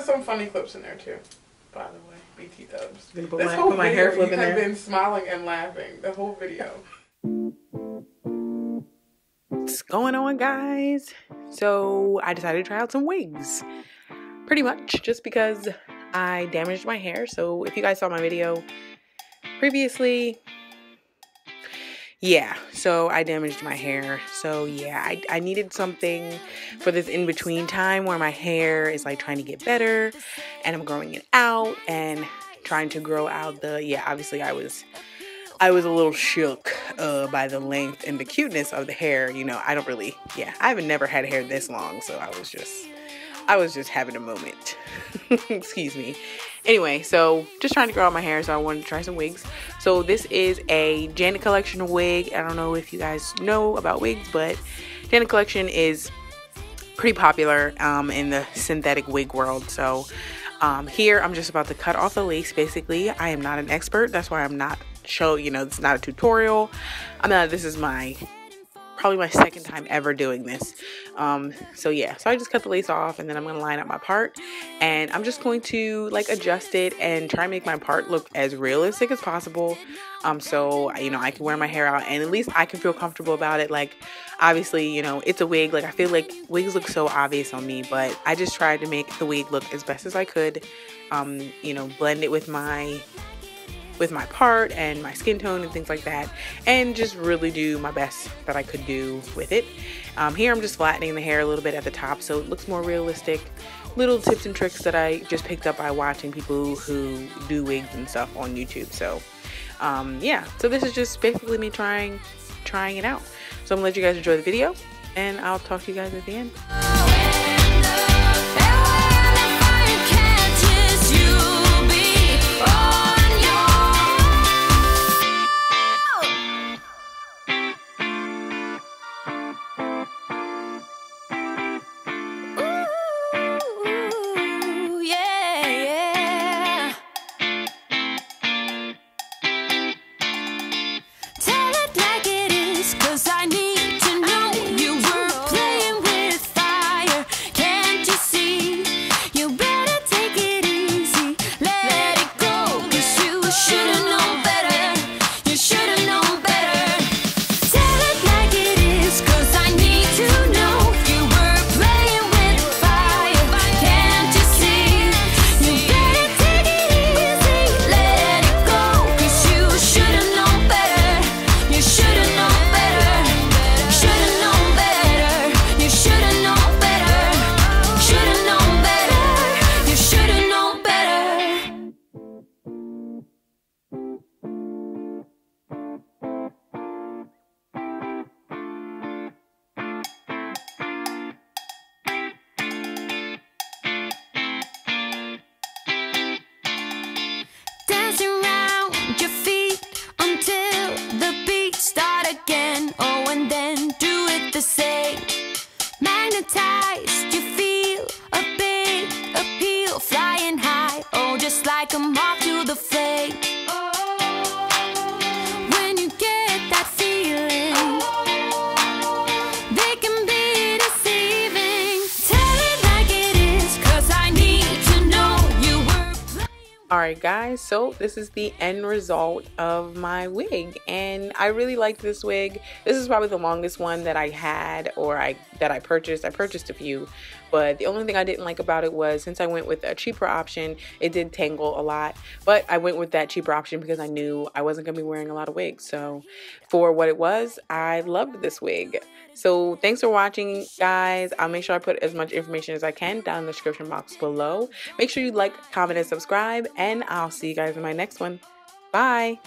some funny clips in there too, by the way. BT dubs. Put my hair flip in there. You have been smiling and laughing the whole video. What's going on, guys? So I decided to try out some wigs. Pretty much just because I damaged my hair. So if you guys saw my video previously, yeah, so I damaged my hair. So yeah, I needed something for this in-between time where my hair is like trying to get better and I'm growing it out and trying to grow out the, yeah, obviously I was a little shook by the length and the cuteness of the hair. You know, I don't really, yeah, I haven't never had hair this long, so I was just having a moment. Excuse me. Anyway, so just trying to grow out my hair, so I wanted to try some wigs. So this is a Janet Collection wig. I don't know if you guys know about wigs, but Janet Collection is pretty popular in the synthetic wig world. So here I'm just about to cut off the lace. Basically, I am not an expert. That's why I'm not you know, it's not a tutorial. This is probably my second time ever doing this. So yeah, so I just cut the lace off and then I'm gonna line up my part and I'm just going to like adjust it and try and make my part look as realistic as possible. So you know, I can wear my hair out and at least I can feel comfortable about it. Like obviously, you know, it's a wig. Like I feel like wigs look so obvious on me, but I just tried to make the wig look as best as I could. You know, blend it with my part and my skin tone and things like that, and just really do my best that I could do with it. Here I'm just flattening the hair a little bit at the top so it looks more realistic. Little tips and tricks that I just picked up by watching people who do wigs and stuff on YouTube. So yeah, so this is just basically me trying it out. So I'm gonna let you guys enjoy the video and I'll talk to you guys at the end. Like a moth to the flame. When you get that feeling, they can be deceiving. Tell it like it is, 'cause I need to know you were playing. Alright guys, so this is the end result of my wig and I really liked this wig. This is probably the longest one that I had or that I purchased. I purchased a few, but the only thing I didn't like about it was since I went with a cheaper option, it did tangle a lot. But I went with that cheaper option because I knew I wasn't going to be wearing a lot of wigs. So for what it was, I loved this wig. So thanks for watching, guys. I'll make sure I put as much information as I can down in the description box below. Make sure you like, comment, and subscribe. And I'll see you guys in my next one. Bye.